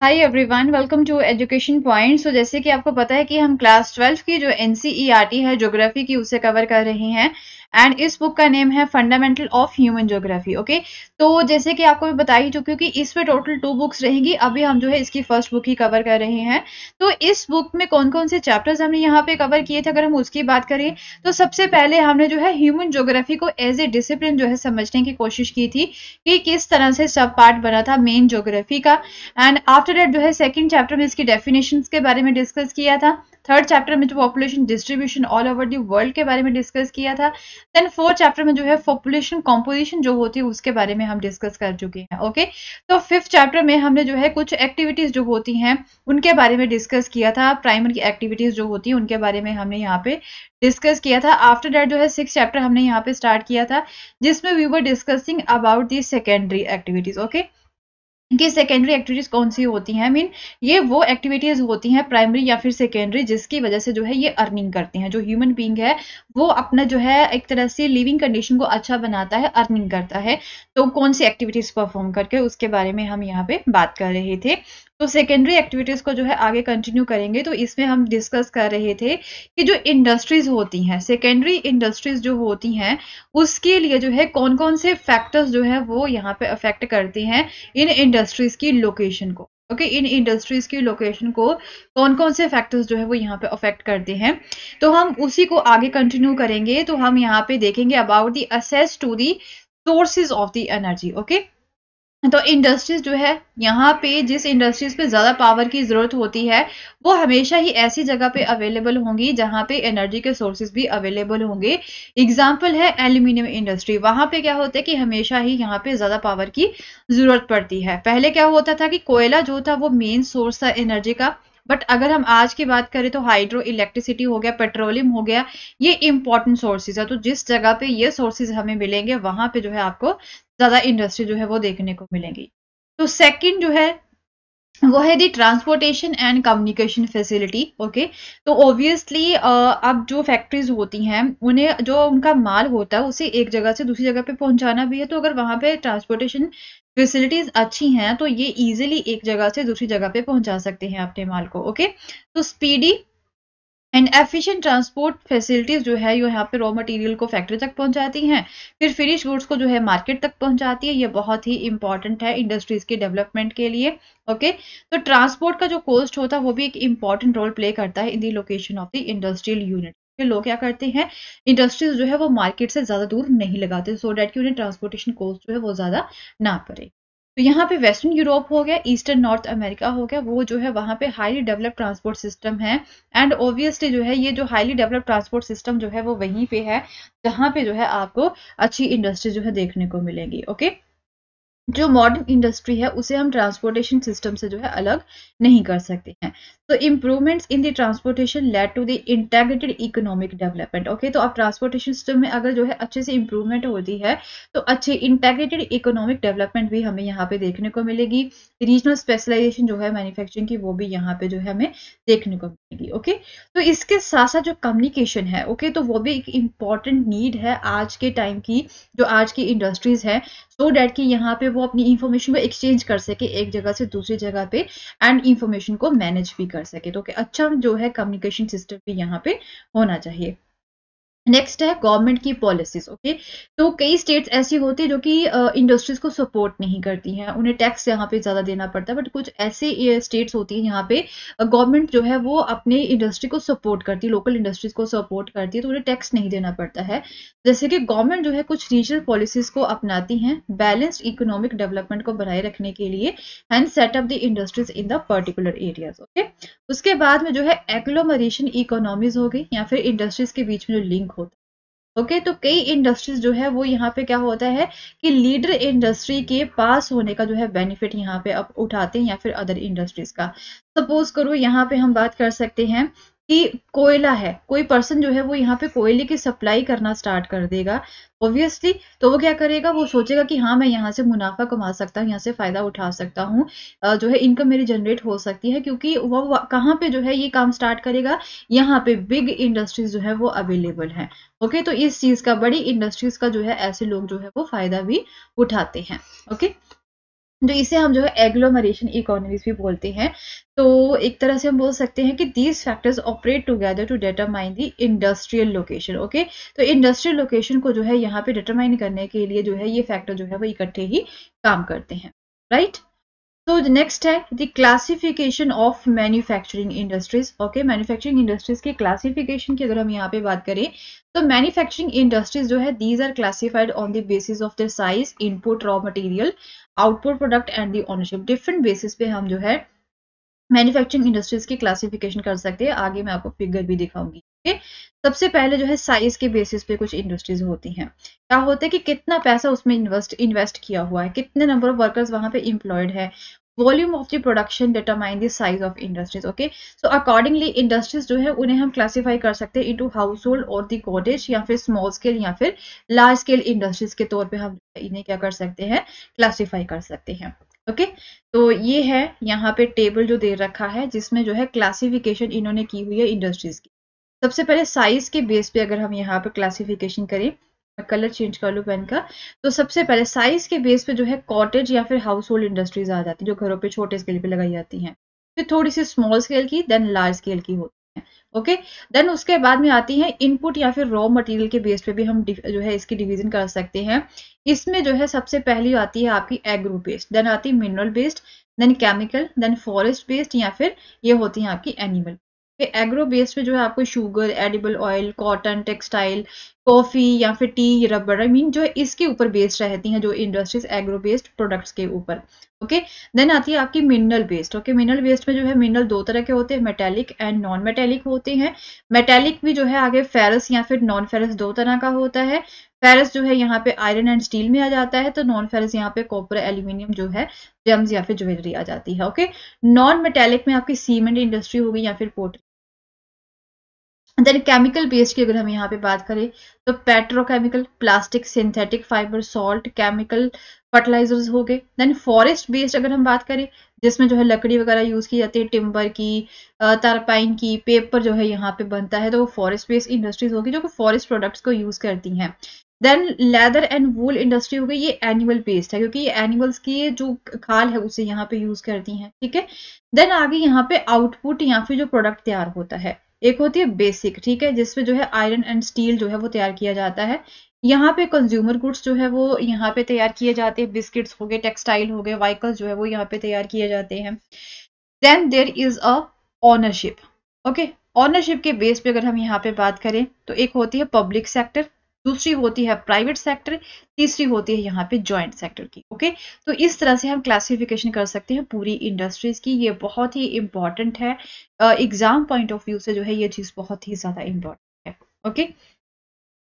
Hi everyone, welcome to Education Point. जैसे कि आपको पता है कि हम क्लास 12 की जो एनसीईआरटी है ज्योग्राफी की, उसे कवर कर रहे हैं। एंड इस बुक का नेम है fundamental of human geography. Okay, तो जैसे कि आपको मैं बता ही चुकी हूँ कि इसमें टोटल 2 बुक्स रहेंगी। अभी हम जो है इसकी फर्स्ट बुक ही कवर कर रहे हैं। तो इस बुक में कौन कौन से चैप्टर्स हमने यहाँ पे कवर किए थे, अगर हम उसकी बात करें तो सबसे पहले हमने जो है ह्यूमन ज्योग्राफी को एज ए डिसिप्लिन जो है समझने की कोशिश की थी कि किस तरह से सब पार्ट बना था मेन ज्योग्राफी का। एंड आफ्टर दैट जो है सेकंड चैप्टर में इसकी डेफिनेशंस के बारे में डिस्कस किया था। थर्ड चैप्टर में जो population distribution all over the world के बारे में डिस्कस किया था। देन फोर्थ चैप्टर में जो है पॉपुलेशन कॉम्पोजिशन जो होती है उसके बारे में हम डिस्कस कर चुके हैं। ओके, तो फिफ्थ चैप्टर में हमने जो है कुछ एक्टिविटीज जो होती हैं उनके बारे में डिस्कस किया था। प्राइमरी एक्टिविटीज जो होती है उनके बारे में हमने यहाँ पे डिस्कस किया था। आफ्टर दैट जो है सिक्स चैप्टर हमने यहाँ पे स्टार्ट किया था, जिसमें we were discussing about the secondary activities. Okay, कि सेकेंडरी एक्टिविटीज कौन सी होती हैं, ये वो एक्टिविटीज होती हैं प्राइमरी या फिर सेकेंडरी जिसकी वजह से जो है ये अर्निंग करते हैं। जो ह्यूमन बीइंग है वो अपना जो है एक तरह से लिविंग कंडीशन को अच्छा बनाता है, अर्निंग करता है। तो कौन सी एक्टिविटीज परफॉर्म करके उसके बारे में हम यहाँ पे बात कर रहे थे। तो सेकेंडरी एक्टिविटीज को जो है आगे कंटिन्यू करेंगे। तो इसमें हम डिस्कस कर रहे थे कि जो इंडस्ट्रीज होती हैं, सेकेंडरी इंडस्ट्रीज जो होती हैं, उसके लिए जो है कौन कौन से फैक्टर्स जो है वो यहाँ पे अफेक्ट करते हैं इन इंडस्ट्रीज की लोकेशन को। ओके, इन इंडस्ट्रीज की लोकेशन को कौन कौन से फैक्टर्स जो है वो यहाँ पे अफेक्ट करते हैं, तो हम उसी को आगे कंटिन्यू करेंगे। तो हम यहाँ पे देखेंगे about the access to the sources of the energy. Okay, तो इंडस्ट्रीज जो है यहाँ पे जिस इंडस्ट्रीज पे ज्यादा पावर की जरूरत होती है वो हमेशा ही ऐसी जगह पे अवेलेबल होंगी जहाँ पे एनर्जी के सोर्सेज भी अवेलेबल होंगे। एग्जाम्पल है एल्यूमिनियम इंडस्ट्री। वहां पे क्या होता है कि हमेशा ही यहाँ पे ज्यादा पावर की जरूरत पड़ती है। पहले क्या होता था कि कोयला जो था वो मेन सोर्स था एनर्जी का, बट अगर हम आज की बात करें तो हाइड्रो इलेक्ट्रिसिटी हो गया, पेट्रोलियम हो गया, ये इंपॉर्टेंट सोर्सेज है। तो जिस जगह पे ये सोर्सेज हमें मिलेंगे वहां पे जो है आपको ज्यादा इंडस्ट्री जो है वो देखने को मिलेंगी। तो सेकंड जो है वो है the transportation and communication facility. Okay, तो ऑब्वियसली अब जो फैक्ट्रीज होती हैं उन्हें जो उनका माल होता है उसे एक जगह से दूसरी जगह पे पहुंचाना भी है। तो अगर वहां पे ट्रांसपोर्टेशन फैसिलिटीज अच्छी हैं तो ये इजीली एक जगह से दूसरी जगह पे पहुंचा सकते हैं अपने माल को। ओके, तो speedy and efficient transport facilities जो है यहाँ पे रॉ मटेरियल को फैक्ट्री तक पहुंचाती हैं, फिर फिनिश गुड्स को जो है मार्केट तक पहुंचाती है। ये बहुत ही इंपॉर्टेंट है इंडस्ट्रीज के डेवलपमेंट के लिए। ओके, तो ट्रांसपोर्ट का जो कॉस्ट होता है वो भी एक इंपॉर्टेंट रोल प्ले करता है in the location of the industrial unit. लोग क्या करते हैं, इंडस्ट्रीज जो है वो मार्केट से ज्यादा दूर नहीं लगाते, सो डेट कि उन्हें ट्रांसपोर्टेशन कॉस्ट जो है वो ज्यादा ना पड़े। तो यहाँ पे वेस्टर्न यूरोप हो गया, ईस्टर्न नॉर्थ अमेरिका हो गया, वो जो है वहां पे हाईली डेवलप्ड ट्रांसपोर्ट सिस्टम है। एंड ऑब्वियसली जो है ये जो हाईली डेवलप्ड ट्रांसपोर्ट सिस्टम जो है वो वहीं पे है जहां पे जो है आपको अच्छी इंडस्ट्री जो है देखने को मिलेंगी। ओके, जो मॉडर्न इंडस्ट्री है उसे हम ट्रांसपोर्टेशन सिस्टम से जो है अलग नहीं कर सकते हैं। तो improvements in the transportation led to the integrated economic development. Okay, तो अब ट्रांसपोर्टेशन सिस्टम में अगर जो है अच्छे से इंप्रूवमेंट होती है तो अच्छी इंटीग्रेटेड इकोनॉमिक डेवलपमेंट भी हमें यहाँ पे देखने को मिलेगी। रीजनल स्पेशलाइजेशन जो है मैन्युफैक्चरिंग की वो भी यहाँ पे जो है हमें देखने को मिलेगी। ओके, तो इसके साथ साथ जो कम्युनिकेशन है, ओके, तो वो भी एक इम्पॉर्टेंट नीड है आज के टाइम की, जो आज की इंडस्ट्रीज है, सो डैट कि यहाँ पे वो अपनी इंफॉर्मेशन को एक्सचेंज कर सके एक जगह से दूसरी जगह पे, एंड इंफॉर्मेशन को मैनेज भी कर सके। तो अच्छा जो है कम्युनिकेशन सिस्टम भी यहाँ पे होना चाहिए। नेक्स्ट है गवर्नमेंट की पॉलिसीज। ओके, तो कई स्टेट्स ऐसी होती है जो कि इंडस्ट्रीज को सपोर्ट नहीं करती हैं, उन्हें टैक्स यहाँ पे ज्यादा देना पड़ता है। बट कुछ ऐसे स्टेट्स होती हैं यहाँ पे गवर्नमेंट जो है वो अपने इंडस्ट्री को सपोर्ट करती है, लोकल इंडस्ट्रीज को सपोर्ट करती है, तो उन्हें टैक्स नहीं देना पड़ता है। जैसे कि गवर्नमेंट जो है कुछ रीजनल पॉलिसीज को अपनाती हैं बैलेंस्ड इकोनॉमिक डेवलपमेंट को बनाए रखने के लिए, and setup the industries in the particular areas. Okay, उसके बाद में जो है एग्लोमरेशन इकोनॉमीज हो गई या फिर इंडस्ट्रीज के बीच में जो लिंक होता है। ओके, तो कई इंडस्ट्रीज जो है वो यहाँ पे क्या होता है कि लीडर इंडस्ट्री के पास होने का जो है बेनिफिट यहाँ पे अब उठाते हैं या फिर अदर इंडस्ट्रीज का। सपोज करो यहाँ पे हम बात कर सकते हैं कि कोयला है, कोई पर्सन जो है वो यहाँ पे कोयले की सप्लाई करना स्टार्ट कर देगा ऑब्वियसली, तो वो क्या करेगा, वो सोचेगा कि हाँ मैं यहाँ से मुनाफा कमा सकता हूँ, यहाँ से फायदा उठा सकता हूँ, जो है इनकम मेरी जनरेट हो सकती है, क्योंकि वो कहाँ पे जो है ये काम स्टार्ट करेगा, यहाँ पे बिग इंडस्ट्रीज जो है वो अवेलेबल है। ओके, तो इस चीज का, बड़ी इंडस्ट्रीज का जो है ऐसे लोग जो है वो फायदा भी उठाते हैं। ओके, तो इसे हम जो है एग्लोमरेशन इकोनॉमीज भी बोलते हैं। तो एक तरह से हम बोल सकते हैं कि these factors operate together to determine the industrial location. Okay, तो इंडस्ट्रियल लोकेशन को जो है यहाँ पे डिटरमाइन करने के लिए जो है ये फैक्टर जो है वो इकट्ठे ही काम करते हैं, राइट। तो नेक्स्ट है the classification of manufacturing industries. Okay, manufacturing industries के क्लासिफिकेशन की अगर हम यहाँ पे बात करें तो मैन्युफैक्चरिंग इंडस्ट्रीज जो है these are classified on the basis of their size, input raw material, output product and the ownership. Different basis पे हम जो है मैन्युफैक्चरिंग इंडस्ट्रीज की क्लासिफिकेशन कर सकते हैं। आगे मैं आपको फिगर भी दिखाऊंगी। ओके, सबसे पहले जो है साइज के बेसिस पे कुछ इंडस्ट्रीज होती हैं। क्या होता है कि कितना पैसा उसमें इन्वेस्ट किया हुआ है, कितने नंबर ऑफ वर्कर्स वहां पे एम्प्लॉयड है, volume of the production determine the size of industries. Okay, so accordingly industries जो है उन्हें हम क्लासीफाई कर सकते हैं इनटू हाउस होल्ड और द कॉटेज, या फिर स्मॉल स्केल या फिर लार्ज स्केल इंडस्ट्रीज के तौर पे हम इन्हें क्या कर सकते हैं, क्लासीफाई कर सकते हैं। ओके, तो ये है यहाँ पे टेबल जो दे रखा है जिसमें जो है क्लासिफिकेशन इन्होंने की हुई है इंडस्ट्रीज की। सबसे पहले साइज के बेस पे अगर हम यहाँ पे क्लासिफिकेशन करें, कलर चेंज कर लो पेन का, तो सबसे पहले साइज के बेस पे जो है कॉटेज या फिर हाउस होल्ड इंडस्ट्रीज आ जाती है जो घरों पे छोटे स्केल पे लगाई जाती हैं। फिर थोड़ी सी स्मॉल स्केल की, देन लार्ज स्केल की होती है। ओके, देन उसके बाद में आती है इनपुट या फिर रॉ मटेरियल के बेस पे भी हम जो है इसकी डिवीजन कर सकते हैं। इसमें जो है सबसे पहली आती है आपकी एग्रो बेस्ड, देन आती है mineral based, then chemical, then forest based, या फिर ये होती है आपकी एनिमल। एग्रो बेस्ड में जो है आपको sugar, edible oil, cotton, textile, coffee या फिर टी, रबर, आई मीन जो है इसके ऊपर बेस्ड रहती हैं जो इंडस्ट्रीज एग्रो बेस्ड प्रोडक्ट्स के ऊपर। ओके, देन आती है आपकी mineral based. Okay, mineral based में जो है मिनरल दो तरह के होते हैं, मेटेलिक एंड नॉन मेटेलिक होते हैं। मेटेलिक भी जो है आगे फेरस या फिर नॉन फेरस दो तरह का होता है। फेरस जो है यहाँ पे आयरन एंड स्टील में आ जाता है, तो नॉन फेरस यहाँ पे कॉपर, एल्यूमिनियम जो है जेम्स या फिर ज्वेलरी आ जाती है। ओके, नॉन मेटेलिक में आपकी सीमेंट इंडस्ट्री होगी या फिर पोर्ट्री। देन केमिकल बेस्ड की अगर हम यहाँ पे बात करें तो petrochemical, plastic, synthetic fibre, salt, chemical, fertilisers हो गए। देन फॉरेस्ट बेस्ड अगर हम बात करें जिसमें जो है लकड़ी वगैरह यूज की जाती है, टिम्बर की, तारपाइन की, पेपर जो है यहाँ पे बनता है, तो वो फॉरेस्ट बेस्ड इंडस्ट्रीज होगी जो कि फॉरेस्ट प्रोडक्ट्स को यूज करती हैं। Then leather and wool industry हो गई, ये एनिमल बेस्ड है क्योंकि ये एनिमल्स की जो खाल है उसे यहाँ पे यूज करती हैं। ठीक है, देन आगे यहाँ पे आउटपुट या फिर जो प्रोडक्ट तैयार होता है, एक होती है बेसिक, ठीक है, जिसमें जो है आयरन एंड स्टील जो है वो तैयार किया जाता है। यहाँ पे कंज्यूमर गुड्स जो है वो यहाँ पे तैयार किए जाते हैं, बिस्किट्स हो गए, टेक्सटाइल हो गए, व्हीकल्स जो है वो यहाँ पे तैयार किए जाते हैं। Then there is a ownership. Okay, ownership के बेस पे अगर हम यहाँ पे बात करें तो एक होती है पब्लिक सेक्टर, दूसरी होती है प्राइवेट सेक्टर, तीसरी होती है यहाँ पे जॉइंट सेक्टर की। ओके, तो इस तरह से हम क्लासिफिकेशन कर सकते हैं पूरी इंडस्ट्रीज की। ये बहुत ही इंपॉर्टेंट है, एग्जाम पॉइंट ऑफ व्यू से जो है ये चीज बहुत ही ज्यादा इंपॉर्टेंट है। ओके,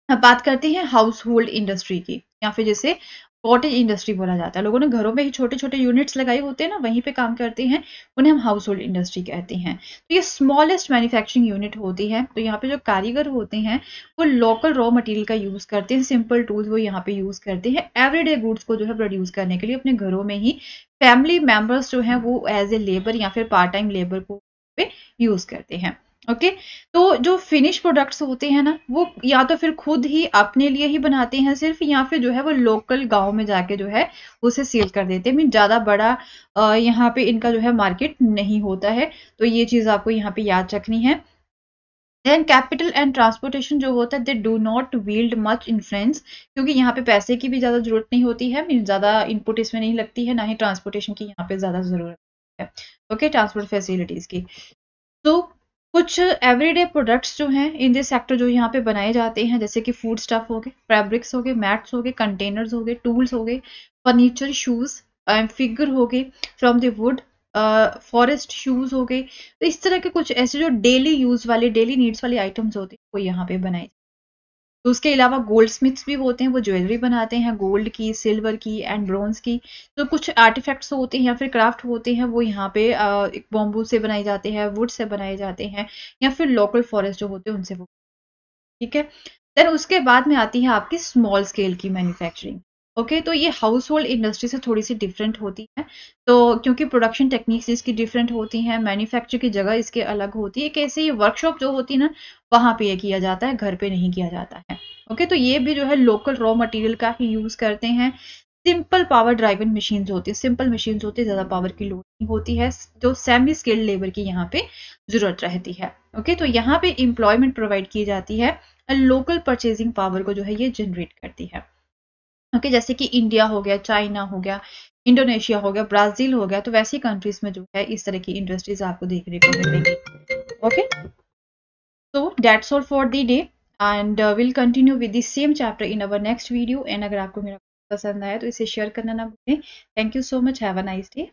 अब बात करते हैं हाउस होल्ड इंडस्ट्री की, या फिर जैसे कॉटेज इंडस्ट्री बोला जाता है। लोगों ने घरों में ही छोटे छोटे यूनिट्स लगाए होते हैं ना, वहीं पे काम करते हैं, उन्हें हम हाउस होल्ड इंडस्ट्री कहते हैं। तो ये स्मॉलेस्ट मैन्युफैक्चरिंग यूनिट होती है। तो यहाँ पे जो कारीगर होते हैं वो लोकल रॉ मटेरियल का यूज करते हैं, सिंपल टूल्स वो यहाँ पे यूज करते हैं एवरीडे गुड्स को जो है प्रोड्यूस करने के लिए अपने घरों में ही। फैमिली मेंबर्स जो है वो एज ए लेबर या फिर पार्ट टाइम लेबर को पे यूज करते हैं। ओके, तो जो फिनिश प्रोडक्ट्स होते हैं ना वो या तो फिर खुद ही अपने लिए ही बनाते हैं सिर्फ, या फिर जो है वो लोकल गांव में जाके जो है उसे सेल कर देते हैं। मीन ज्यादा बड़ा यहाँ पे इनका जो है मार्केट नहीं होता है। तो ये चीज आपको यहाँ पे याद रखनी है। देन कैपिटल एंड ट्रांसपोर्टेशन जो होता है they do not wield much influence, क्योंकि यहाँ पे पैसे की भी ज्यादा जरूरत नहीं होती है, मीन ज्यादा इनपुट इसमें नहीं लगती है, ना ही ट्रांसपोर्टेशन की यहाँ पे ज्यादा जरूरत है। ओके, ट्रांसपोर्ट फैसिलिटीज की। तो कुछ एवरीडे प्रोडक्ट्स जो हैं इन दिस सेक्टर जो यहाँ पे बनाए जाते हैं, जैसे कि फूड स्टफ हो गए, फैब्रिक्स हो गए, मैट्स हो गए, कंटेनर्स हो गए, टूल्स हो गए, फर्नीचर, शूज, फिगर हो गए from the wood, forest shoes हो गए। तो इस तरह के कुछ ऐसे जो डेली यूज वाले, डेली नीड्स वाले आइटम्स होते हैं वो यहाँ पे बनाए। तो उसके अलावा गोल्ड स्मिथ्स भी होते हैं, वो ज्वेलरी बनाते हैं गोल्ड की, सिल्वर की एंड ब्रॉन्ज की। तो कुछ आर्टिफैक्ट्स होते हैं या फिर क्राफ्ट होते हैं वो यहाँ पे एक बॉम्बू से बनाए जाते हैं, वुड से बनाए जाते हैं, या फिर लोकल फॉरेस्ट जो होते हैं उनसे वो। ठीक है, देन उसके बाद में आती है आपकी स्मॉल स्केल की मैन्युफैक्चरिंग। ओके, तो ये हाउस होल्ड इंडस्ट्री से थोड़ी सी डिफरेंट होती है। तो क्योंकि प्रोडक्शन टेक्निक्स इसकी डिफरेंट होती हैं, मैन्युफैक्चर की जगह इसके अलग होती है, कैसे ये वर्कशॉप जो होती है ना वहां पे ये किया जाता है, घर पे नहीं किया जाता है। ओके, तो ये भी जो है लोकल रॉ मटेरियल का ही यूज करते हैं। सिंपल पावर ड्राइवन मशीन्स होती है, सिंपल मशीन्स होती है, ज़्यादा पावर की लोड नहीं होती है, जो सेमी स्किल्ड लेबर की यहाँ पे ज़रूरत रहती है। ओके, तो यहाँ पे एम्प्लॉयमेंट प्रोवाइड की जाती है, लोकल परचेजिंग पावर को जो है ये जनरेट करती है। ओके, जैसे कि इंडिया हो गया, चाइना हो गया, इंडोनेशिया हो गया, ब्राज़ील हो गया, तो वैसी कंट्रीज़ में जो है इस तरह की इंडस्ट्रीज़ आपको देखने को मिलेंगी। Okay, so that's all for the day and we'll continue with the same chapter in our next video and अगर आपको मेरा पसंद आया तो इसे शेयर करना ना भूलें। Thank you so much, have a nice day.